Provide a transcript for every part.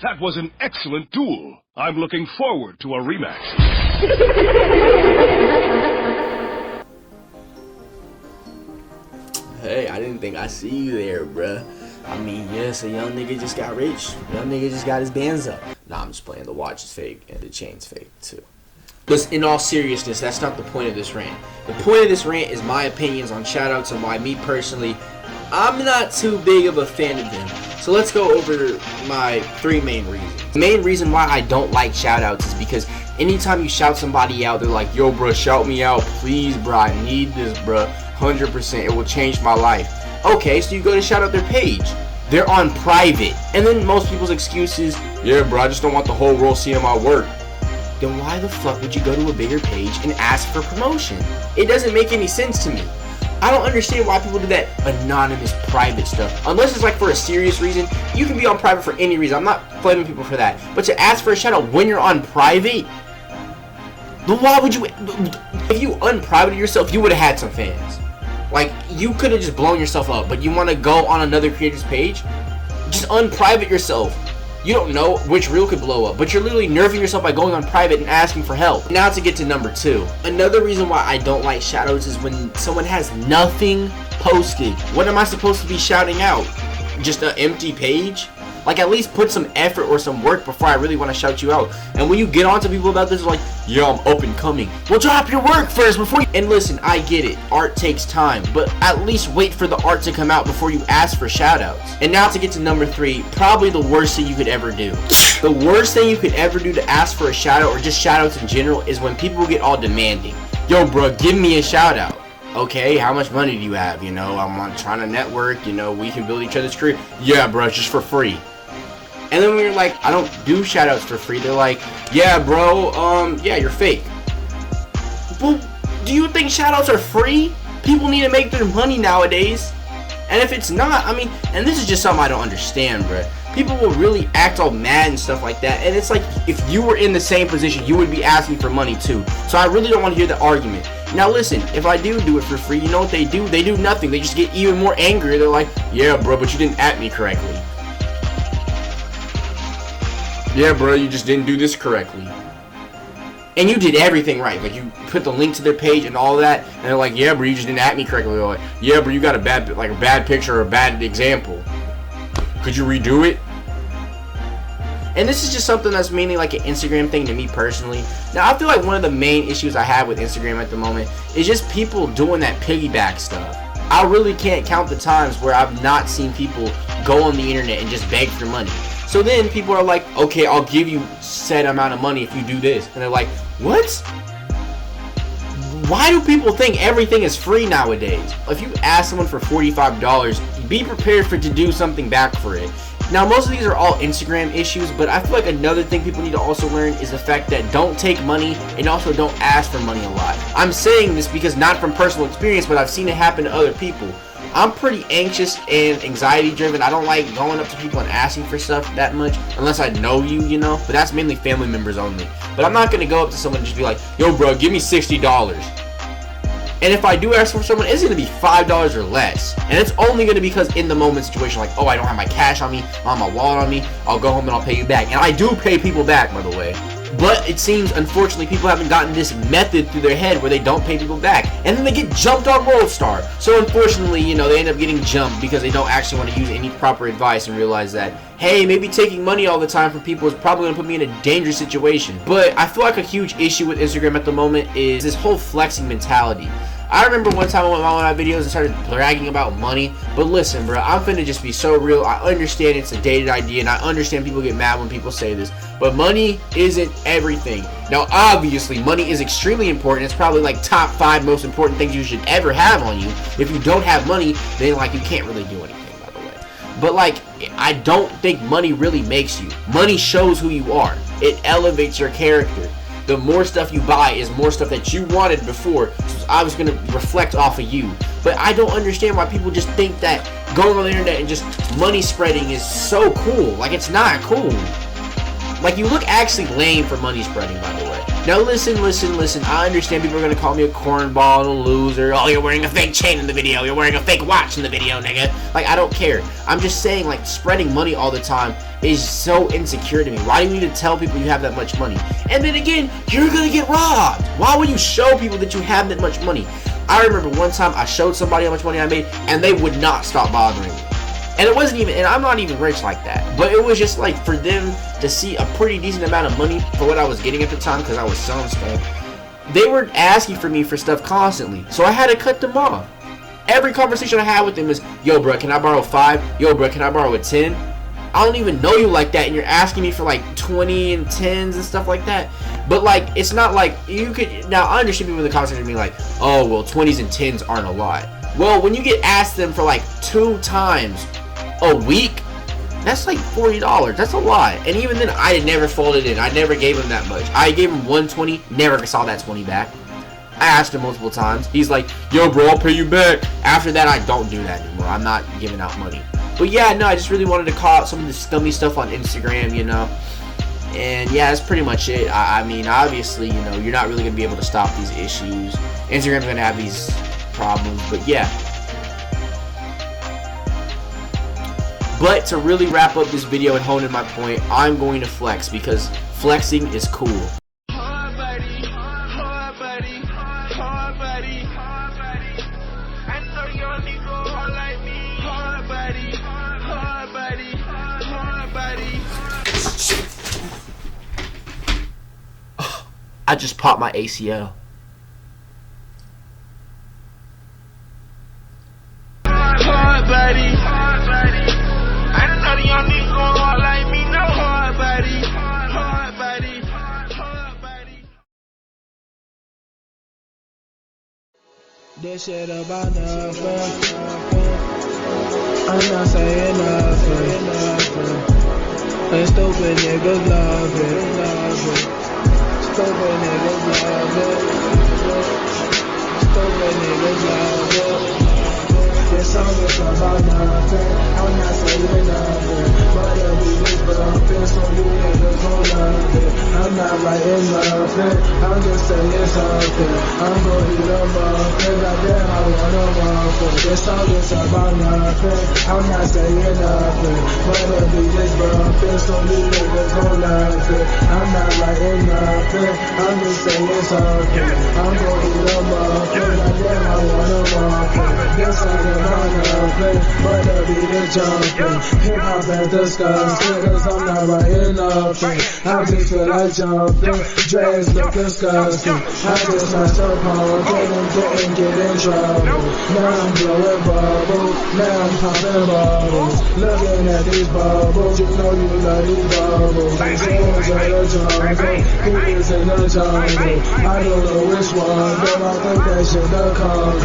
That was an excellent duel. I'm looking forward to a rematch. Hey, I didn't think I'd see you there, bruh. I mean, yes, a young nigga just got rich. Young nigga just got his bands up. Nah, I'm just playing. The watch is fake and the chain's fake, too. But in all seriousness, that's not the point of this rant. The point of this rant is my opinions on shoutouts and why me personally, I'm not too big of a fan of them. So let's go over my 3 main reasons. The main reason why I don't like shoutouts is because anytime you shout somebody out, they're like, yo, bro, shout me out, please, bro, I need this, bro, 100%, it will change my life. Okay, so you go to shout out their page. They're on private. And then most people's excuse is, yeah, bro, I just don't want the whole world seeing my work. Then why the fuck would you go to a bigger page and ask for promotion? It doesn't make any sense to me. I don't understand why people do that anonymous private stuff. Unless it's like for a serious reason, you can be on private for any reason. I'm not blaming people for that. But to ask for a shout out when you're on private, then why would you? If you unprivated yourself, you would have had some fans. Like, you could have just blown yourself up, but you want to go on another creator's page? Just unprivate yourself. You don't know which reel could blow up, but you're literally nerving yourself by going on private and asking for help. Now to get to number 2. Another reason why I don't like shoutouts is when someone has nothing posted. What am I supposed to be shouting out? Just an empty page? Like, at least put some effort or some work before I really want to shout you out. And when you get on to people about this, like, yo, I'm up and coming. Well, drop your work first before you... And listen, I get it. Art takes time. But at least wait for the art to come out before you ask for shoutouts. And now to get to number 3, probably the worst thing you could ever do. The worst thing you could ever do to ask for a shoutout or just shoutouts in general is when people get all demanding. Yo, bro, give me a shoutout. Okay, how much money do you have? You know, I'm trying to network. You know, we can build each other's career. Yeah, bro, just for free. And then when you're like, I don't do shoutouts for free, they're like, yeah, bro, yeah, you're fake. Well, do you think shoutouts are free? People need to make their money nowadays. And if it's not, I mean, and this is just something I don't understand, bro. People will really act all mad and stuff like that. And it's like, if you were in the same position, you would be asking for money too. So I really don't want to hear the argument. Now listen, if I do it for free, you know what they do? They do nothing. They just get even more angry. They're like, yeah, bro, but you didn't at me correctly. Yeah, bro, you just didn't do this correctly. And you did everything right. Like, you put the link to their page and all that, and they're like, yeah, bro, you just didn't at me correctly. They're like, yeah, bro, you got a bad picture or a bad example. Could you redo it? And this is just something that's mainly like an Instagram thing to me personally. Now, I feel like one of the main issues I have with Instagram at the moment is just people doing that piggyback stuff. I really can't count the times where I've not seen people go on the internet and just beg for money. So then people are like, okay, I'll give you set amount of money if you do this. And they're like, what? Why do people think everything is free nowadays? If you ask someone for $45, be prepared for it to do something back for it. Now, most of these are all Instagram issues, but I feel like another thing people need to also learn is the fact that don't take money and also don't ask for money a lot. I'm saying this because not from personal experience, but I've seen it happen to other people. I'm pretty anxious and anxiety driven. I don't like going up to people and asking for stuff that much unless I know you, you know, but that's mainly family members only. But I'm not going to go up to someone and just be like, yo, bro, give me $60. And if I do ask for someone, it's going to be $5 or less. And it's only going to be because in the moment situation, like, oh, I don't have my cash on me, I don't have my wallet on me, I'll go home and I'll pay you back. And I do pay people back, by the way. But it seems, unfortunately, people haven't gotten this method through their head where they don't pay people back. And then they get jumped on World Star. So unfortunately, you know, they end up getting jumped because they don't actually want to use any proper advice and realize that, hey, maybe taking money all the time from people is probably going to put me in a dangerous situation. But I feel like a huge issue with Instagram at the moment is this whole flexing mentality. I remember one time I went on one of my videos and started bragging about money. But listen, bro, I'm finna just be so real. I understand it's a dated idea, and I understand people get mad when people say this. But money isn't everything. Now, obviously, money is extremely important. It's probably like top 5 most important things you should ever have on you. If you don't have money, then like you can't really do anything, by the way. But like, I don't think money really makes you. Money shows who you are. It elevates your character. The more stuff you buy is more stuff that you wanted before, so I was going to reflect off of you. But I don't understand why people just think that going on the internet and just money spreading is so cool. Like, it's not cool. Like, you look actually lame for money spreading, by the way. Now listen. I understand people are gonna call me a cornball, a loser. Oh, you're wearing a fake chain in the video. You're wearing a fake watch in the video, nigga. Like, I don't care. I'm just saying, like, spreading money all the time is so insecure to me. Why do you need to tell people you have that much money? And then again, you're gonna get robbed. Why would you show people that you have that much money? I remember one time I showed somebody how much money I made, and they would not stop bothering me. And it wasn't even, and I'm not even rich like that, but it was just like for them to see a pretty decent amount of money for what I was getting at the time, because I was selling stuff. They were asking for me for stuff constantly, so I had to cut them off. Every conversation I had with them was, yo bro, can I borrow 5? Yo bro, can I borrow a 10? I don't even know you like that, and you're asking me for like 20 and 10s and stuff like that. But like, it's not like you could, now I understand people in the conversation being like, oh well, 20s and 10s aren't a lot. Well, when you get asked them for like 2 times a week, that's like $40. That's a lot. And even then, I never folded in. I never gave him that much. I gave him 120, never saw that 20 back. I asked him multiple times. He's like, yo bro, I'll pay you back. After that, I don't do that anymore. I'm not giving out money. But yeah, no, I just really wanted to call out some of the scummy stuff on Instagram, you know. And yeah, that's pretty much it. I mean, obviously, you know, you're not really going to be able to stop these issues. Instagram's going to have these problems, but yeah. But to really wrap up this video and hone in my point, I'm going to flex because flexing is cool. I just popped my ACL. Hard body. I don't know the young niggas gon' walk like me, no hard body. Hard body. Hard body. This shit about nothing. I'm not saying nothing. And stupid niggas love it. Stupid niggas love it. Stupid niggas love it. This song is about nothing. I'm not saying nothing. But it'll be this bumping, so you niggas gon' love it. I'm not writing nothing. I'm just saying something. I'm gon' eat a muffin. Goddamn, I want a muffin. This song is about nothing. I'm not saying nothing. But it'll be this bumping, so you niggas gon' love it. I'm not writing nothing. I'm just saying something. I'm gon' eat a muffin. Goddamn, I want a muffin. This song is about nothing. But it'll be the jumping. Hip hop and disgusting. Cause I'm not writing nothing. I just feel like jumping. Dreads look disgusting. I just smashed up home. Didn't get in trouble. Now I'm blowing bubbles. Now I'm popping bubbles. Looking at these bubbles. You know you love these bubbles. These boys are the jungle. Who is in the jungle? I don't know which one. But I think that shit the Congo.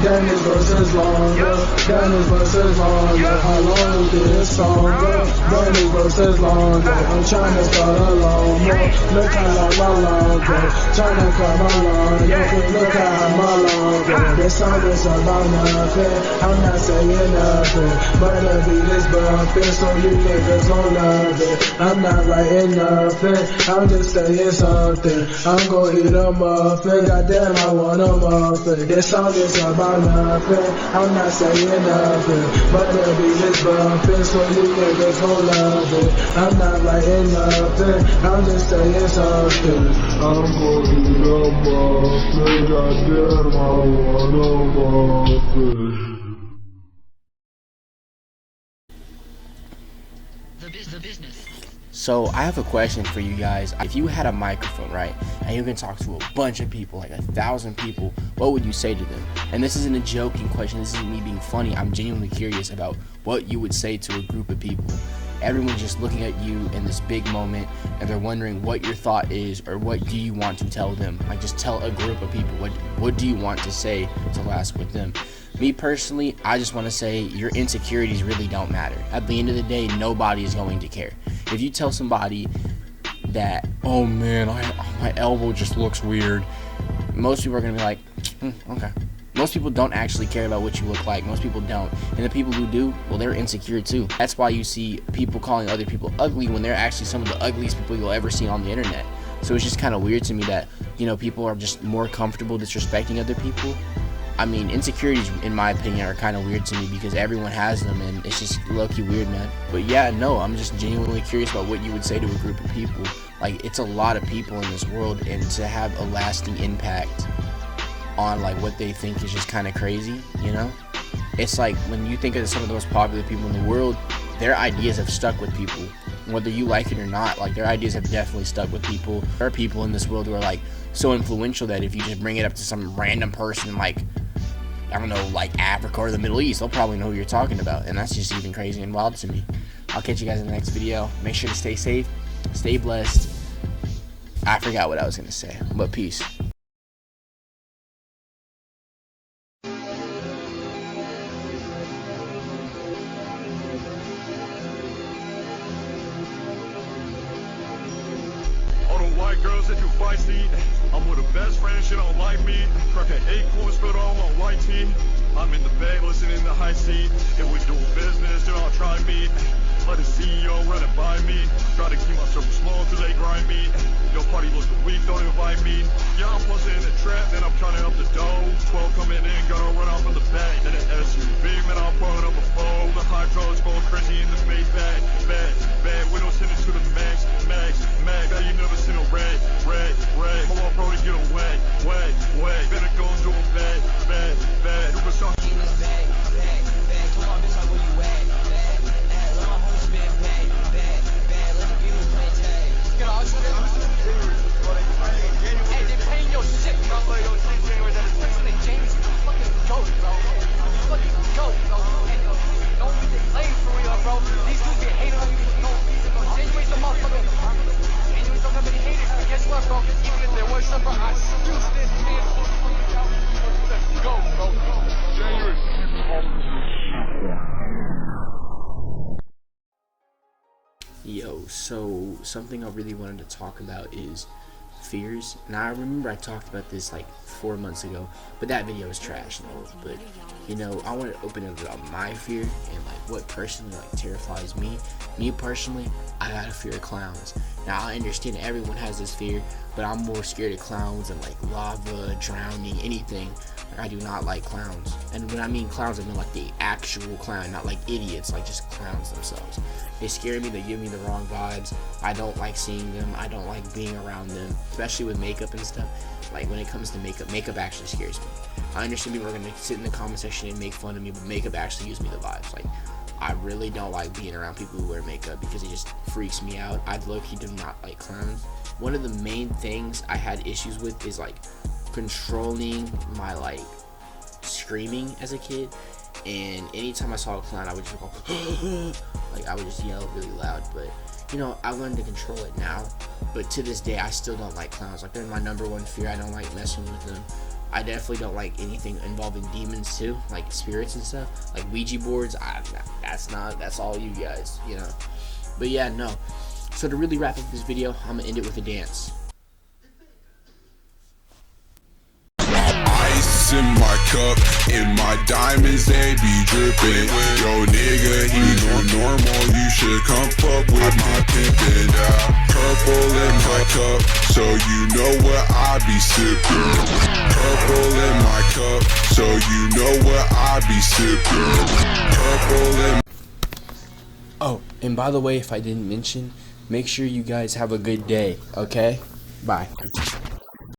Dennis versus longer. Dennis versus longer. How long is this song go? Dennis versus longer. I'm trying to start a long more. Look how my long go. Trying to cut my long. Look how my long go. This song is about nothing. I'm not saying nothing. But it'll be this bumping, so you niggas gon' love it. I'm not writing nothing. I'm just saying something. I'm gon' eat a muffin. Goddamn, I want a muffin. This song is about nothing. I'm not saying nothing. But it'll be this bumping, so you niggas gon' love it. I'm not writing nothing. I'm just saying something. I'm gon' eat a muffin. Goddamn, I want a muffin. The business. So I have a question for you guys. If you had a microphone, right, and you can talk to a bunch of people, like 1,000 people, what would you say to them? And this isn't a joking question. This isn't me being funny. I'm genuinely curious about what you would say to a group of people. Everyone's just looking at you in this big moment, and they're wondering what your thought is, or what do you want to tell them? Like, just tell a group of people, what do you want to say to last with them? Me personally, I just want to say your insecurities really don't matter. At the end of the day, nobody is going to care. If you tell somebody that, oh man, my elbow just looks weird, most people are going to be like, okay. Most people don't actually care about what you look like. Most people don't. And the people who do, well, they're insecure too. That's why you see people calling other people ugly when they're actually some of the ugliest people you'll ever see on the internet. So it's just kind of weird to me that, you know, people are just more comfortable disrespecting other people. I mean, insecurities, in my opinion, are kind of weird to me because everyone has them, and it's just low-key weird, man. But yeah, no, I'm just genuinely curious about what you would say to a group of people. Like, it's a lot of people in this world, and to have a lasting impact on, like, what they think is just kind of crazy, you know? It's like, when you think of some of the most popular people in the world, their ideas have stuck with people. Whether you like it or not, like, their ideas have definitely stuck with people. There are people in this world who are, like, so influential that if you just bring it up to some random person, like, I don't know, like Africa or the Middle East, they'll probably know who you're talking about, and that's just even crazy and wild to me. I'll catch you guys in the next video. Make sure to stay safe, stay blessed. I forgot what I was gonna say, but peace. All the white girls that you feisty, I'm with a best friend, she don't like me. Cracking acorns, spilled on my white tee. I'm in the bag, listening to high seat. If we doing business, then I'll try me. Let the CEO run it by me. Try to keep my circle small cause they grind me. Your party looking weak, don't invite me. Yeah, I'm posting in the trap, then I'm counting up the dough. 12 coming in, gonna run off in the bag. Then an SUV, man, I'll pull up a foe. The hydraulics going crazy in the base bag. Bad, windows hitting to the max. Now you never seen a red. Come on, bro, to get away. Better go do a bad. Super song. Come on, bitch, like where you at? Bad. Let my homies spin bad. Let the people play tag. Get all shit. Hey, they paying your shit, bro. That is Princeton and James. You fucking goat, bro. Hey, don't be the lame for real, bro. These dudes get hated on you for no reason, bro. January's a motherfucker. January's don't have any haters. But guess what, bro? Even if there was some, bro, I still stand man. Let's go, bro. January. Yo, so something I really wanted to talk about is fears. Now, I remember I talked about this like 4 months ago, but that video was trash. But you know, I want to open it about my fear and like what personally like terrifies me. Me personally, I got a fear of clowns. Now, I understand everyone has this fear, but I'm more scared of clowns than like lava, drowning, anything. Like, I do not like clowns. And when I mean clowns, I mean like the actual clown, not like idiots, like just clowns themselves. They scare me, they give me the wrong vibes. I don't like seeing them, I don't like being around them, especially with makeup and stuff. Like when it comes to makeup actually scares me. I understand people are gonna sit in the comment section and make fun of me, but makeup actually gives me the vibes. Like, I really don't like being around people who wear makeup because it just freaks me out. I low-key do not like clowns. One of the main things I had issues with is like controlling my like screaming as a kid, and anytime I saw a clown I would just go like I would just yell really loud. But you know, I learned to control it now, but to this day I still don't like clowns. Like, they're my #1 fear. I don't like messing with them. I definitely don't like anything involving demons too, like spirits and stuff, like Ouija boards. That's all you guys, you know. But yeah, no. So to really wrap up this video, I'm gonna end it with a dance. Ice in my cup, and my diamonds, they be dripping. Yo, nigga, he no normal, you should come fuck with my pimpin'. Purple in my cup, so you know what I be sippin'. Purple in my cup, so you know what I be sippin'. Purple in. Oh, and by the way, if I didn't mention, make sure you guys have a good day, okay? Bye.